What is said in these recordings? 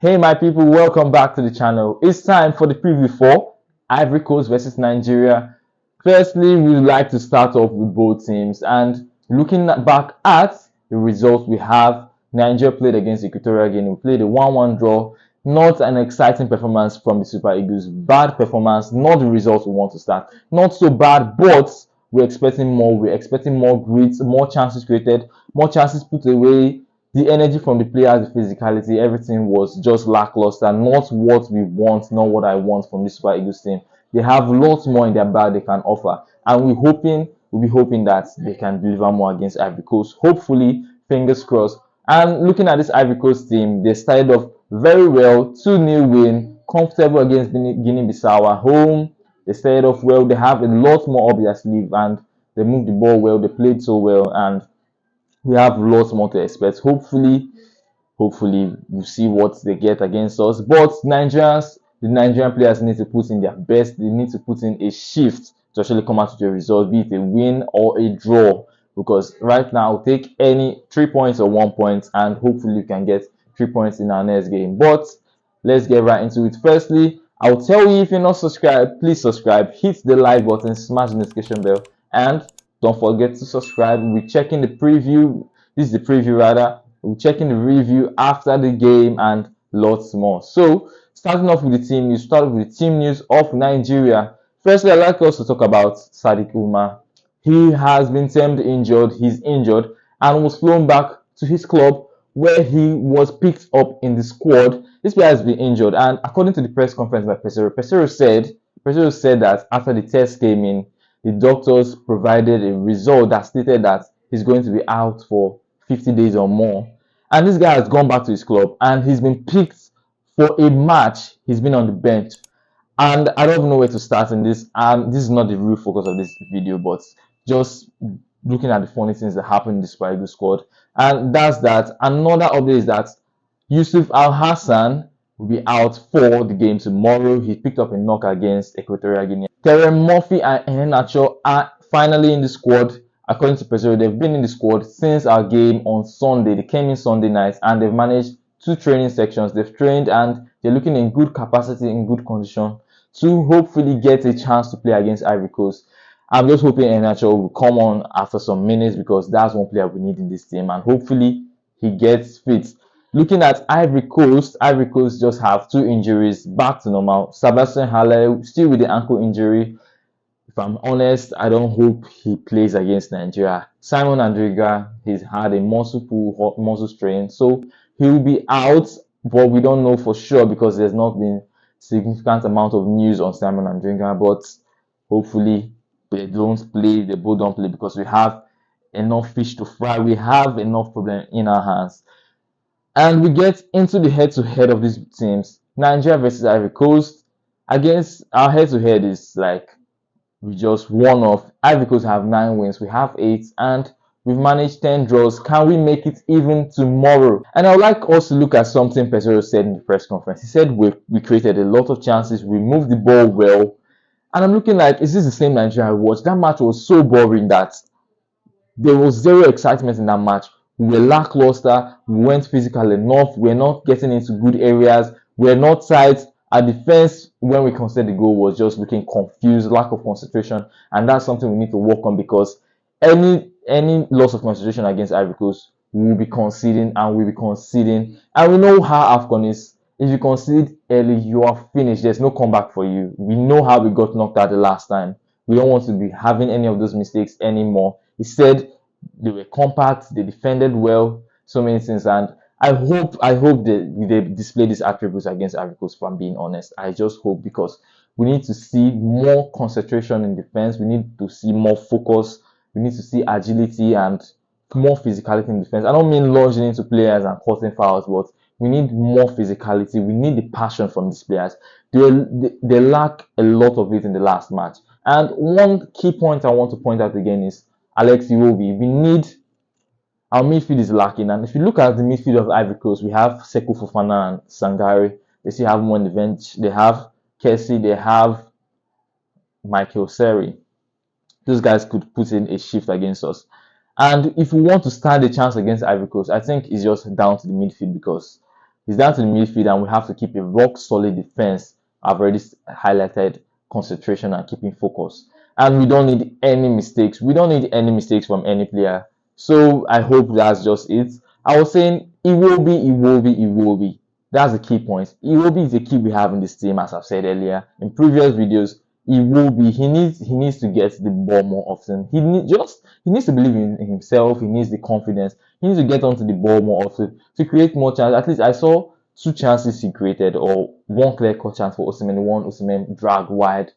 Hey my people, welcome back to the channel. It's time for the preview for Ivory Coast versus Nigeria. Firstly, we would like to start off with both teams and looking back at the results we have. Nigeria played against Equatorial Guinea. We played a 1-1 draw. Not an exciting performance from the Super Eagles. Bad performance, not the result we want to start. Not so bad, but we're expecting more. We're expecting more grit, more chances created, more chances put away. The energy from the players, the physicality, everything was just lackluster. Not what we want, not what I want from this Super Eagles team. They have lots more in their bag they can offer, and we'll be hoping that they can deliver more against Ivory Coast. Hopefully, fingers crossed. And looking at this Ivory Coast team, they started off very well, 2-0 win, comfortable against Guinea-Bissau at home. They started off well. They have a lot more up their sleeve, and they moved the ball well. They played so well, and we have lots more to expect. Hopefully, we'll see what they get against us. But the Nigerian players need to put in their best. They need to put in a shift to actually come out with a result, be it a win or a draw. Because right now, take any 3 points or 1 point, and hopefully, you can get 3 points in our next game. But let's get right into it. Firstly, I'll tell you, if you're not subscribed, please subscribe, hit the like button, smash the notification bell, and don't forget to subscribe. We'll be checking the preview. This is the preview rather. We'll be checking the review after the game and lots more. So, starting off with the team news, start with the team news of Nigeria. Firstly, I'd like us to talk about Sadiq Umar. He has been termed injured. He's injured and was flown back to his club where he was picked up in the squad. This player has been injured, and according to the press conference by Pesero said that after the test came in, the doctors provided a result that stated that he's going to be out for 50 days or more. And this guy has gone back to his club and he's been picked for a match. He's been on the bench. And I don't know where to start in this. This is not the real focus of this video, but just looking at the funny things that happened in the Super Eagles squad. And that's that. Another update is that Yusuf Al Hassan will be out for the game tomorrow. He picked up a knock against Equatorial Guinea. Terry Murphy and Iheanacho are finally in the squad. According to Pesero, they've been in the squad since our game on Sunday. They came in Sunday night and they've managed 2 training sections. They've trained and they're looking in good capacity, in good condition to hopefully get a chance to play against Ivory Coast. I'm just hoping Iheanacho will come on after some minutes because that's one player we need in this team, and hopefully he gets fit. Looking at Ivory Coast just have 2 injuries back to normal. Sebastian Haller still with the ankle injury. If I'm honest, I don't hope he plays against Nigeria. Simon Andriga, he's had a muscle strain, so he will be out, but we don't know for sure because there's not been significant amount of news on Simon Andriga. But hopefully they both don't play because we have enough fish to fry. We have enough problem in our hands. And we get into the head-to-head of these teams. Nigeria versus Ivory Coast. Against our head-to-head is like we just won off. Ivory Coast have 9 wins. We have 8, and we've managed 10 draws. Can we make it even tomorrow? And I would like us to look at something Pesero said in the press conference. He said we created a lot of chances. We moved the ball well. And I'm looking like, is this the same Nigeria I watched? That match was so boring that there was zero excitement in that match. We were lackluster. We weren't physical enough. We're not getting into good areas. We're not tight. Our defense, when we conceded the goal, was just looking confused, lack of concentration, and that's something we need to work on because any loss of concentration against Ivory Coast, we will be conceding, and we know how AFCON is. If you concede early, you are finished. There's no comeback for you. We know how we got knocked out the last time. We don't want to be having any of those mistakes anymore. He said they were compact, they defended well, so many things, and I hope they display these attributes against Ivory Coast, if I'm being honest. I just hope, because we need to see more concentration in defense. We need to see more focus. We need to see agility and more physicality in defense. I don't mean lunging into players and causing fouls, but we need more physicality. We need the passion from these players. They lack a lot of it in the last match. And one key point I want to point out again is Alex Iwobi. Our midfield is lacking, and if you look at the midfield of Ivory Coast, we have Sekou Fofana and Sangare. They still have one on the bench. They have Kessie. They have Michael Seri. Those guys could put in a shift against us. And if we want to stand a chance against Ivory Coast, I think it's just down to the midfield because It's down to the midfield, and we have to keep a rock solid defense. I've already highlighted concentration and keeping focus. And we don't need any mistakes. We don't need any mistakes from any player. So I hope that's just it. I was saying Iwobi. That's the key point. Iwobi is the key we have in this team, as I've said earlier in previous videos. Iwobi, he needs to get the ball more often. He needs to believe in himself. He needs the confidence. He needs to get onto the ball more often to create more chances. At least I saw two chances he created, or one clear cut chance for Osimhen, one Osimhen dragged wide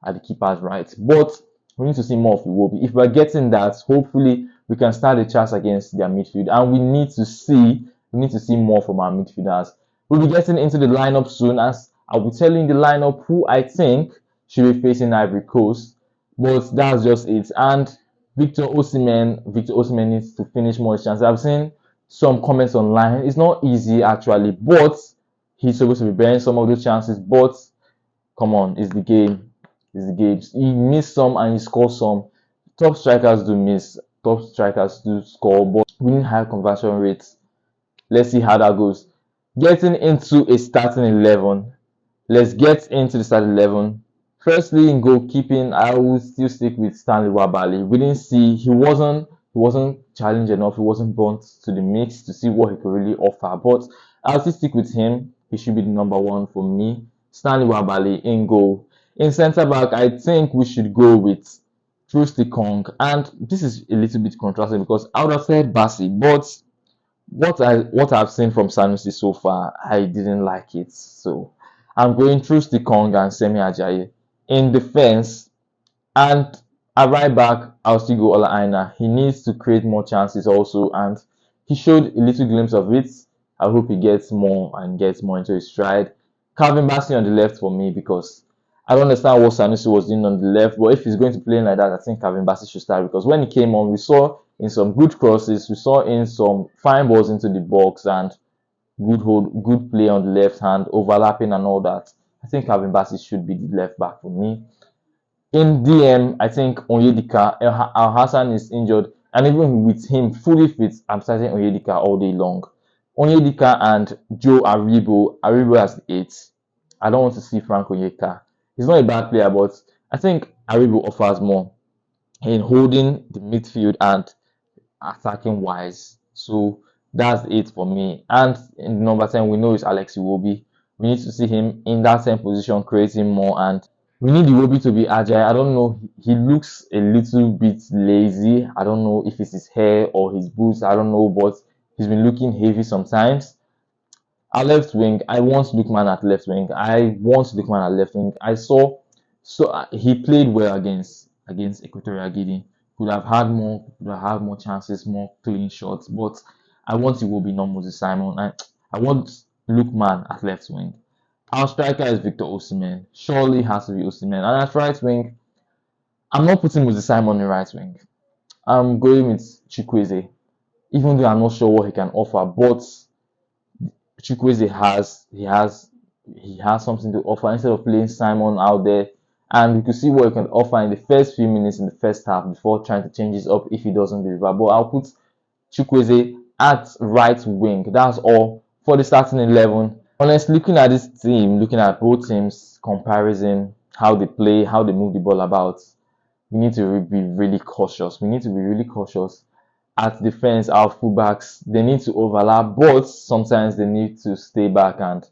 at the keeper's right. But we need to see more of Iwobi. If we're getting that, hopefully we can start a chance against their midfield, and we need to see more from our midfielders. We'll be getting into the lineup soon, as I'll be telling the lineup who I think should be facing Ivory Coast. But that's just it. And Victor Osimhen needs to finish more chances. I've seen some comments online. It's not easy actually, but he's supposed to be bearing some of those chances. But come on, it's the game. It's the game. He missed some and he scored some. Top strikers do miss. Top strikers do score, but we need high conversion rates. Let's see how that goes. Getting into a starting 11. Let's get into the starting 11. Firstly, in goalkeeping, I will still stick with Stanley Wabali. We didn't see he wasn't challenged enough. He wasn't brought to the mix to see what he could really offer. But I'll still stick with him. He should be the number one for me. Stanley Wabali in goal. In centre back, I think we should go with Trusty Kong. And this is a little bit contrasting because I would have said Bassi, but what I've seen from Sanusi so far, I didn't like it. So I'm going Trusty Kong and Semi Ajayi. In defense, and at right back, I'll still go Ola Aina. He needs to create more chances also, and he showed a little glimpse of it. I hope he gets more and gets more into his stride. Calvin Bassey on the left for me, because I don't understand what Sanusi was doing on the left, but if he's going to play like that, I think Calvin Bassey should start, because when he came on, we saw in some good crosses, we saw in some fine balls into the box, and good play on the left hand, overlapping and all that. I think Calvin Bassey should be the left back for me. In DM, I think Onyedika, Al Hassan is injured, and even with him fully fit, I'm starting Onyedika all day long. Onyedika and Joe Aribo as the 8. I don't want to see Frank Onyeka. He's not a bad player, but I think Aribo offers more in holding the midfield and attacking wise. So that's it for me. And in number 10, we know it's Alex Iwobi. We need to see him in that same position, creating more, and we need Iwobi to be agile. I don't know. He looks a little bit lazy. I don't know if it's his hair or his boots. I don't know, but he's been looking heavy sometimes. Our left wing, I want Lookman at left wing. I saw he played well against Equatorial Guinea. Could have had more chances, more clean shots. But I want Iwobi, not Moses Simon. I want Lookman at left wing. Our striker is Victor Osimhen. Surely has to be Osimhen. And at right wing, I'm not putting Moses Simon in right wing. I'm going with Chukwueze, even though I'm not sure what he can offer. But Chukwueze has something to offer instead of playing Simon out there. And we could see what he can offer in the first few minutes in the first half before trying to change this up if he doesn't deliver. But I'll put Chukwueze at right wing. That's all for the starting 11. Honestly, looking at this team, looking at both teams, comparison, how they play, how they move the ball about, we need to be really cautious. We need to be really cautious. At defense, our fullbacks, they need to overlap, but sometimes they need to stay back and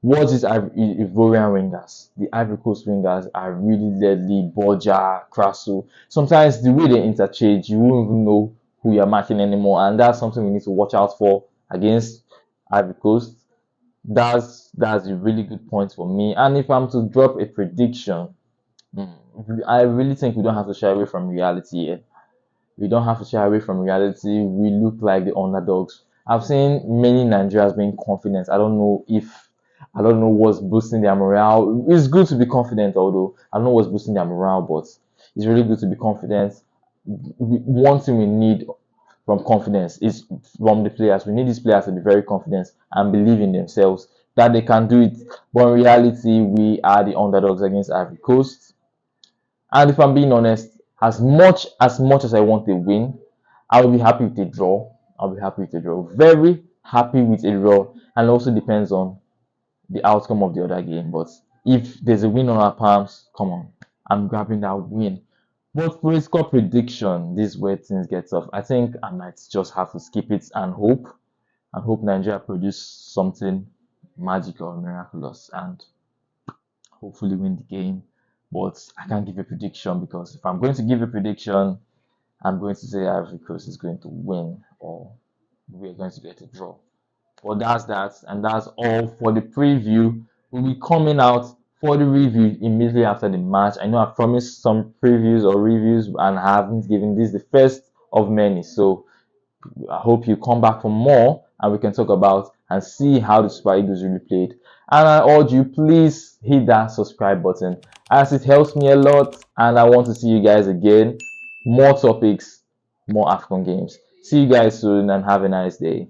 watch these Ivorian wingers. The Ivory Coast wingers are really deadly. Borja, Krasu. Sometimes the way they interchange, you won't even know who you're matching anymore, and that's something we need to watch out for against Ivory Coast. That's a really good point for me. And if I'm to drop a prediction, I really think we don't have to shy away from reality here. We don't have to shy away from reality. We look like the underdogs. I've seen many Nigerians being confident. I don't know what's boosting their morale. It's good to be confident, although I don't know what's boosting their morale, but it's really good to be confident. One thing we need from confidence is from the players. We need these players to be very confident and believe in themselves that they can do it. But in reality, we are the underdogs against Ivory Coast. And if I'm being honest, as much as I want a win, I will be happy with a draw. I'll be happy with a draw. Very happy with a draw, and it also depends on the outcome of the other game. But if there's a win on our palms, come on, I'm grabbing that win. But for a score prediction, this is where things get tough. I think I might just have to skip it and hope Nigeria produce something magical or miraculous and hopefully win the game. But I can't give a prediction because if I'm going to give a prediction, I'm going to say Ivory Coast is going to win or we're going to get a draw. Well, that's that, and that's all for the preview. We'll be coming out for the review immediately after the match. I know I promised some previews or reviews and I haven't given this the first of many. So I hope you come back for more and we can talk about and see how the Super Eagles really played. And I urge you, please hit that subscribe button as it helps me a lot. And I want to see you guys again. More topics, more AFCON games. See you guys soon and have a nice day.